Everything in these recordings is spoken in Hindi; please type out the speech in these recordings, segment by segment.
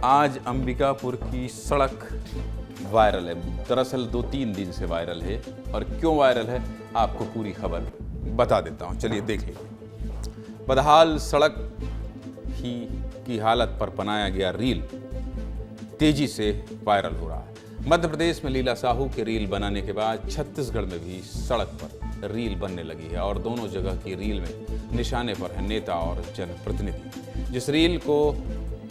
आज अंबिकापुर की सड़क वायरल है। दरअसल 2-3 दिन से वायरल है और क्यों वायरल है आपको पूरी खबर बता देता हूं। चलिए देख लीजिए। बदहाल सड़क की हालत पर बनाया गया रील तेजी से वायरल हो रहा है। मध्य प्रदेश में लीला साहू के रील बनाने के बाद छत्तीसगढ़ में भी सड़क पर रील बनने लगी है और दोनों जगह की रील में निशाने पर है नेता और जनप्रतिनिधि। जिस रील को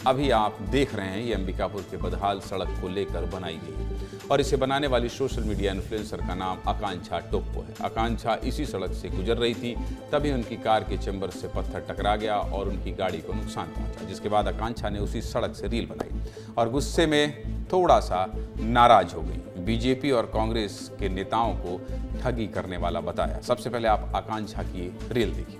अभी आप देख रहे हैं ये अंबिकापुर के बदहाल सड़क को लेकर बनाई गई है और इसे बनाने वाली सोशल मीडिया इन्फ्लुएंसर का नाम आकांक्षा टोप्पो है। आकांक्षा इसी सड़क से गुजर रही थी, तभी उनकी कार के चेंबर से पत्थर टकरा गया और उनकी गाड़ी को नुकसान पहुंचा, जिसके बाद आकांक्षा ने उसी सड़क से रील बनाई और गुस्से में थोड़ा सा नाराज हो गई। बीजेपी और कांग्रेस के नेताओं को ठगी करने वाला बताया। सबसे पहले आप आकांक्षा की रील देखिए।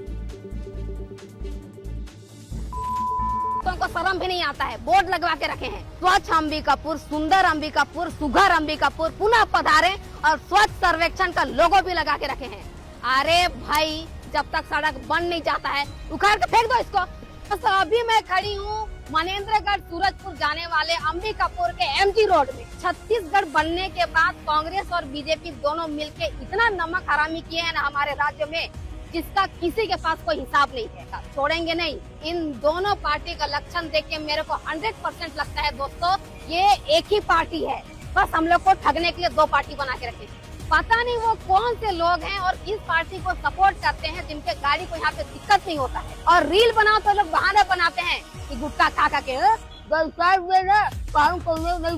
को शर्म भी नहीं आता है, बोर्ड लगवा के रखे हैं, स्वच्छ अंबिकापुर, सुंदर अंबिकापुर, सुघर अंबिकापुर, पुनः पधारे और स्वच्छ सर्वेक्षण का लोगो भी लगा के रखे हैं। अरे भाई, जब तक सड़क बन नहीं जाता है उखाड़ के फेंक दो इसको। तो अभी मैं खड़ी हूँ मनेन्द्रगढ़ सूरजपुर जाने वाले अंबिकापुर के एमजी रोड में। छत्तीसगढ़ बनने के बाद कांग्रेस और बीजेपी दोनों मिलके इतना नमक हरामी किए हैं ना हमारे राज्य में, जिसका किसी के पास कोई हिसाब नहीं है। छोड़ेंगे नहीं। इन दोनों पार्टी का लक्षण देख के मेरे को 100% लगता है दोस्तों, ये एक ही पार्टी है। बस हम लोग को ठगने के लिए दो पार्टी बना के रखे। पता नहीं वो कौन से लोग हैं और किस पार्टी को सपोर्ट करते हैं जिनके गाड़ी को यहाँ पे दिक्कत नहीं होता है। और रील बनाओ तो लोग बहाना बनाते हैं कि गुटखा खा के नहीं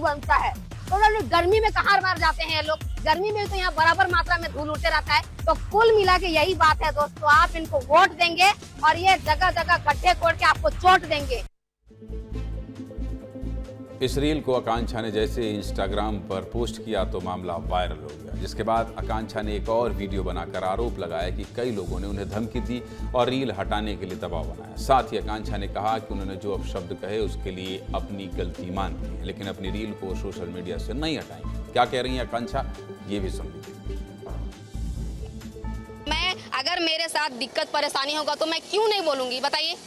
बनता है। तो गर्मी में कहाँ मर जाते हैं लोग। गर्मी में तो यहाँ बराबर मात्रा में धूल उड़ते रहता है। तो कुल मिला के यही बात है दोस्तों, आप इनको वोट देंगे और ये जगह जगह गड्ढे खोद के आपको चोट देंगे। इस रील को आकांक्षा ने जैसे इंस्टाग्राम पर पोस्ट किया तो मामला वायरल हो गया, जिसके बाद आकांक्षा ने एक और वीडियो बनाकर आरोप लगाया कि कई लोगों ने उन्हें धमकी दी और रील हटाने के लिए दबाव बनाया। साथ ही आकांक्षा ने कहा कि उन्होंने जो अपशब्द कहे उसके लिए अपनी गलती मानती है, लेकिन अपनी रील को सोशल मीडिया से नहीं हटाएंगी। क्या कह रही है आकांक्षा, ये भी सुन लीजिए। मैं अगर मेरे साथ दिक्कत परेशानी होगा तो मैं क्यों नहीं बोलूंगी बताइए।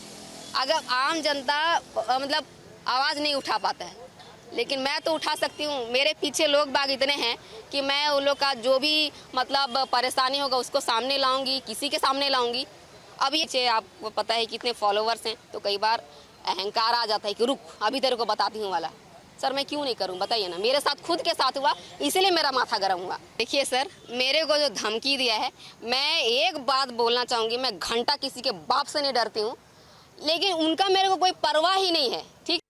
अगर आम जनता मतलब आवाज नहीं उठा पाता है, लेकिन मैं तो उठा सकती हूँ। मेरे पीछे लोग बाग इतने हैं कि मैं उन लोग का जो भी मतलब परेशानी होगा उसको सामने लाऊंगी, किसी के सामने लाऊंगी। अब ये आपको पता है कितने फॉलोवर्स हैं, तो कई बार अहंकार आ जाता है कि रुक अभी तेरे को बताती हूँ वाला। सर मैं क्यों नहीं करूं बताइए ना, मेरे साथ खुद के साथ हुआ इसलिए मेरा माथा गर्म हुआ। देखिए सर, मेरे को जो धमकी दिया है, मैं एक बात बोलना चाहूँगी, मैं घंटा किसी के बाप से नहीं डरती हूँ, लेकिन उनका मेरे को कोई परवाह ही नहीं है। ठीक,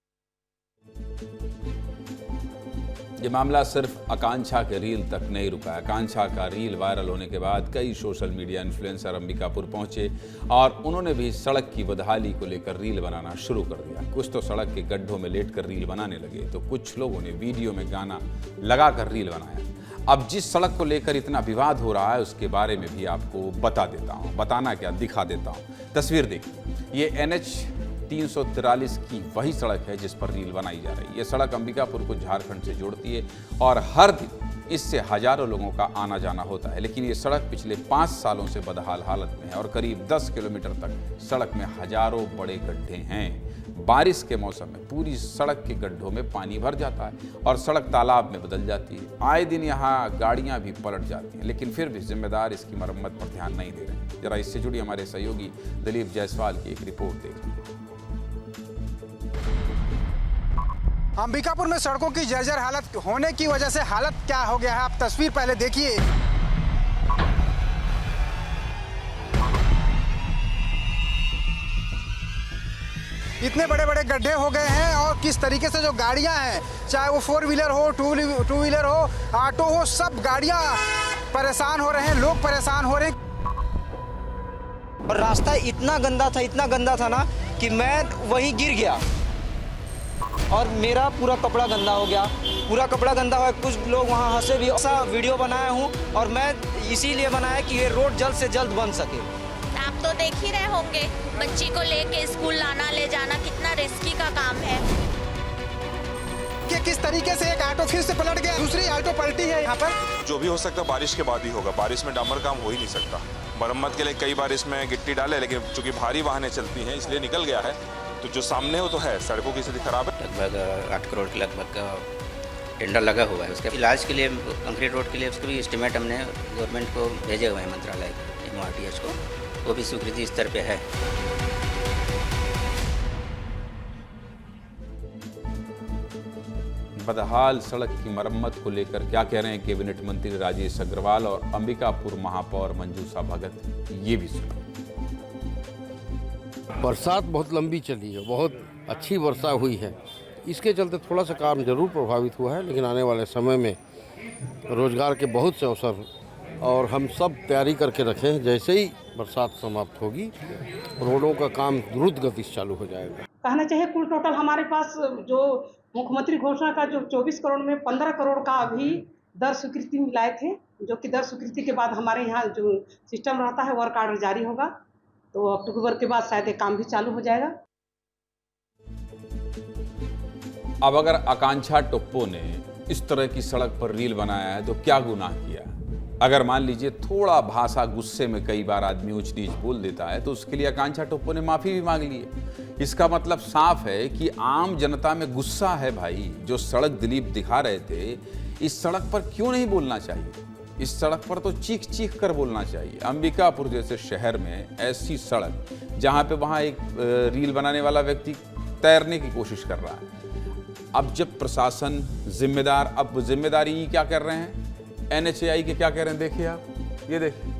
ये मामला सिर्फ आकांक्षा के रील तक नहीं रुका। आकांक्षा का रील वायरल होने के बाद कई सोशल मीडिया इन्फ्लुएंसर अंबिकापुर पहुंचे और उन्होंने भी सड़क की बदहाली को लेकर रील बनाना शुरू कर दिया। कुछ तो सड़क के गड्ढों में लेटकर रील बनाने लगे, तो कुछ लोगों ने वीडियो में गाना लगाकर रील बनाया। अब जिस सड़क को लेकर इतना विवाद हो रहा है उसके बारे में भी आपको बता देता हूँ। बताना क्या, दिखा देता हूँ। तस्वीर देखिए। ये NH 343 की वही सड़क है जिस पर रील बनाई जा रही है। ये सड़क अंबिकापुर को झारखंड से जोड़ती है और हर दिन इससे हजारों लोगों का आना जाना होता है, लेकिन ये सड़क पिछले 5 सालों से बदहाल हालत में है और करीब 10 किलोमीटर तक सड़क में हजारों बड़े गड्ढे हैं। बारिश के मौसम में पूरी सड़क के गड्ढों में पानी भर जाता है और सड़क तालाब में बदल जाती है। आए दिन यहाँ गाड़ियाँ भी पलट जाती हैं, लेकिन फिर भी जिम्मेदार इसकी मरम्मत पर ध्यान नहीं दे रहे हैं। जरा इससे जुड़ी हमारे सहयोगी दिलीप जायसवाल की एक रिपोर्ट देख लीजिए। अंबिकापुर में सड़कों की जर्जर हालत होने की वजह से हालत क्या हो गया है, आप तस्वीर पहले देखिए। इतने बड़े बड़े गड्ढे हो गए हैं और किस तरीके से जो गाड़ियां हैं, चाहे वो 4 व्हीलर हो, टू व्हीलर हो, ऑटो हो, सब गाड़ियां परेशान हो रहे हैं, लोग परेशान हो रहे हैं। और रास्ता इतना गंदा था ना कि मैं वहीं गिर गया और मेरा पूरा कपड़ा गंदा हो गया। पूरा कपड़ा गंदा हुआ, कुछ लोग वहाँ हंसे भी। ऐसा वीडियो बनाया हूँ और मैं इसीलिए बनाया कि ये रोड जल्द से जल्द बन सके। आप तो देख ही रहे होंगे, बच्ची को लेके स्कूल लाना ले जाना कितना रिस्की का काम है। कि किस तरीके से एक ऑटो फिर से पलट गया, दूसरी ऑटो पलटी है यहाँ पर। जो भी हो सकता बारिश के बाद ही होगा, बारिश में डामर काम हो ही नहीं सकता। मरम्मत के लिए कई बार इसमें गिट्टी डाले, लेकिन चूंकि भारी वाहनें चलती हैं इसलिए निकल गया है। तो जो सामने वो तो है, सड़कों की स्थिति खराब है। लगभग 8 करोड़ के लगभग का टेंडर लगा हुआ है। उसके इलाज के लिए, कंक्रीट रोड के लिए उसके भी एस्टिमेट हमने गवर्नमेंट को भेजे हुए हैं, मंत्रालय MORTH को, वो भी स्वीकृति स्तर पे है। बदहाल सड़क की मरम्मत को लेकर क्या कह रहे हैं कैबिनेट मंत्री राजेश अग्रवाल और अंबिकापुर महापौर मंजूषा भगत, ये भी सुनो। बरसात बहुत लंबी चली है, बहुत अच्छी वर्षा हुई है, इसके चलते थोड़ा सा काम जरूर प्रभावित हुआ है, लेकिन आने वाले समय में रोजगार के बहुत से अवसर, और हम सब तैयारी करके रखे हैं, जैसे ही बरसात समाप्त होगी रोडों का काम द्रुत गति से चालू हो जाएगा। कहना चाहिए कुल टोटल हमारे पास जो मुख्यमंत्री घोषणा का जो 24 करोड़ में 15 करोड़ का अभी दर स्वीकृति मिलाए थे, जो कि दर स्वीकृति के बाद हमारे यहाँ जो सिस्टम रहता है वर्क आर्डर जारी होगा, तो अक्टूबर के बाद शायद ये काम भी चालू हो जाएगा। अब अगर आकांक्षा टोप्पो ने इस तरह की सड़क पर रील बनाया है तो क्या गुनाह किया? अगर मान लीजिए थोड़ा भाषा गुस्से में कई बार आदमी ऊंच नीच बोल देता है तो उसके लिए आकांक्षा टोप्पो ने माफी भी मांग ली है। इसका मतलब साफ है कि आम जनता में गुस्सा है भाई। जो सड़क दिलीप दिखा रहे थे, इस सड़क पर क्यों नहीं बोलना चाहिए? इस सड़क पर तो चीख चीख कर बोलना चाहिए। अंबिकापुर जैसे शहर में ऐसी सड़क जहां पे वहां एक रील बनाने वाला व्यक्ति तैरने की कोशिश कर रहा है। अब जब प्रशासन जिम्मेदार, अब जिम्मेदारी क्या कर रहे हैं, NHAI के क्या कह रहे हैं, देखिए आप, ये देखिए,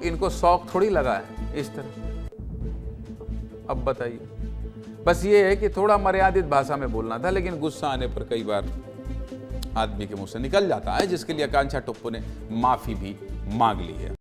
इनको शौक थोड़ी लगा है इस तरह। अब बताइए, बस ये है कि थोड़ा मर्यादित भाषा में बोलना था, लेकिन गुस्सा आने पर कई बार आदमी के मुंह से निकल जाता है, जिसके लिए आकांक्षा टोप्पो ने माफी भी मांग ली है।